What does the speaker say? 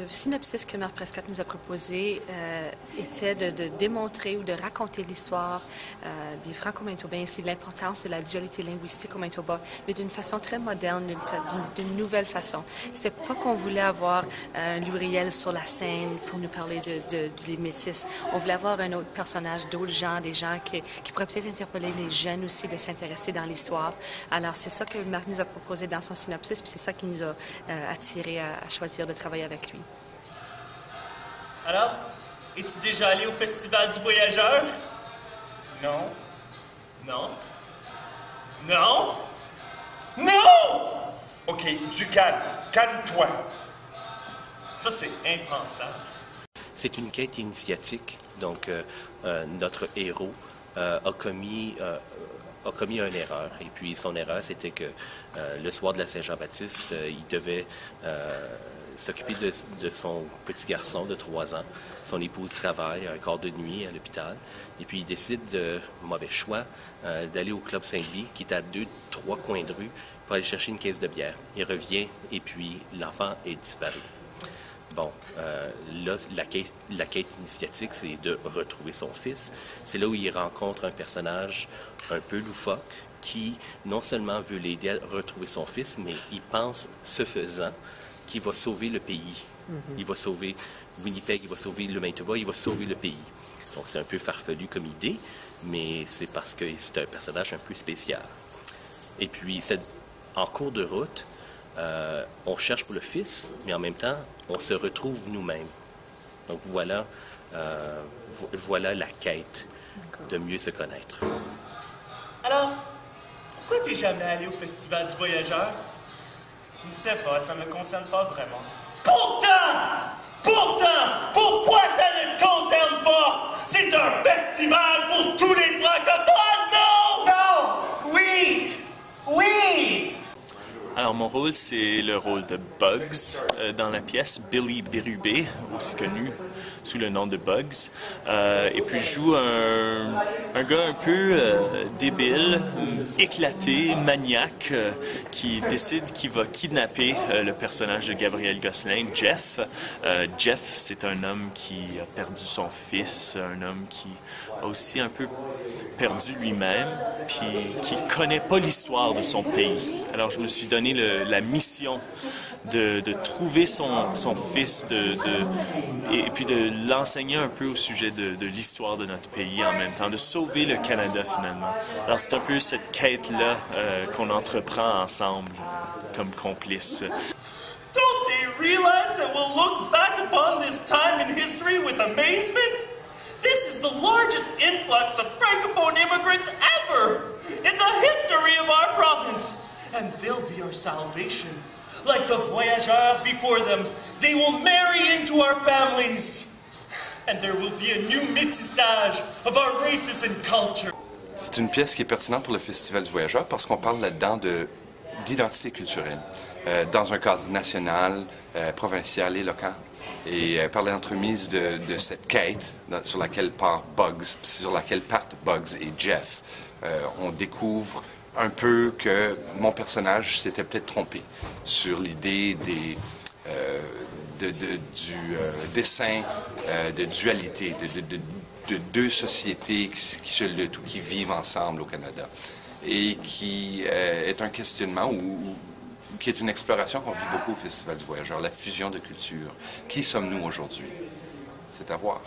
Le synopsis que Marc Prescott nous a proposé était de démontrer ou de raconter l'histoire des Franco-Manitobains, c'est l'importance de la dualité linguistique au Manitoba, mais d'une façon très moderne, d'une nouvelle façon. C'était pas qu'on voulait avoir Louis Riel sur la scène pour nous parler des Métis. On voulait avoir un autre personnage, d'autres gens, des gens qui pourraient peut-être interpeller les jeunes aussi de s'intéresser dans l'histoire. Alors c'est ça que Marc nous a proposé dans son synopsis, puis c'est ça qui nous a attiré à choisir de travailler avec lui. Alors, es-tu déjà allé au Festival du Voyageur? Non. Non. Non. Non! OK, du calme. Calme-toi. Ça, c'est impensable. C'est une quête initiatique, donc notre héros a commis une erreur. Et puis son erreur, c'était que le soir de la Saint-Jean-Baptiste, il devait s'occuper de son petit garçon de 3 ans. Son épouse travaille un quart de nuit à l'hôpital. Et puis il décide, mauvais choix, d'aller au Club Saint-Louis, qui est à 2-3 coins de rue, pour aller chercher une caisse de bière. Il revient et puis l'enfant est disparu. Bon, là, la quête initiatique, c'est de retrouver son fils. C'est là où il rencontre un personnage un peu loufoque qui, non seulement veut l'aider à retrouver son fils, mais il pense, ce faisant, qu'il va sauver le pays. Il va sauver Winnipeg, il va sauver le Manitoba, il va sauver le pays. Donc, c'est un peu farfelu comme idée, mais c'est parce que c'est un personnage un peu spécial. Et puis, en cours de route, on cherche pour le fils, mais en même temps, on se retrouve nous-mêmes. Donc voilà la quête de mieux se connaître. Alors, pourquoi t'es jamais allé au Festival du Voyageur? Je ne sais pas, ça me concerne pas vraiment. Pourtant, pourquoi ça ne te concerne pas? C'est un festival pour tous les francophones, non? Non! Oui! Oui! Alors, mon rôle, c'est le rôle de Bugs dans la pièce, Billy Bérubé, aussi connu sous le nom de Bugs. Et puis, je joue un gars un peu débile, éclaté, maniaque, qui décide qu'il va kidnapper le personnage de Gabriel Gosselin, Jeff. Jeff, c'est un homme qui a perdu son fils, un homme qui a aussi un peu perdu lui-même, puis qui connaît pas l'histoire de son pays. Alors, je me suis donné la mission de trouver son fils et puis de l'enseigner un peu au sujet de l'histoire de notre pays en même temps, de sauver le Canada finalement. Alors c'est un peu cette quête-là qu'on entreprend ensemble comme complices. Don't they realize that we'll look back upon this time in history with amazement? This is the largest influx of Francophone immigrants ever in the history of our province. And they'll be our salvation. Like the voyageurs before them, they will marry into our families. And there will be a new métissage of our races and culture. C'est une pièce qui est pertinente pour le Festival du Voyageur parce qu'on parle là-dedans d'identité culturelle, dans un cadre national, provincial et local. Et par l'entremise de cette quête sur laquelle part Bugs, sur laquelle partent Bugs et Jeff, on découvre un peu que mon personnage s'était peut-être trompé sur l'idée du dessin de dualité, de deux sociétés qui se luttent ou qui vivent ensemble au Canada. Et qui est un questionnement qui est une exploration qu'on vit beaucoup au Festival du Voyageur, la fusion de cultures. Qui sommes-nous aujourd'hui? C'est à voir.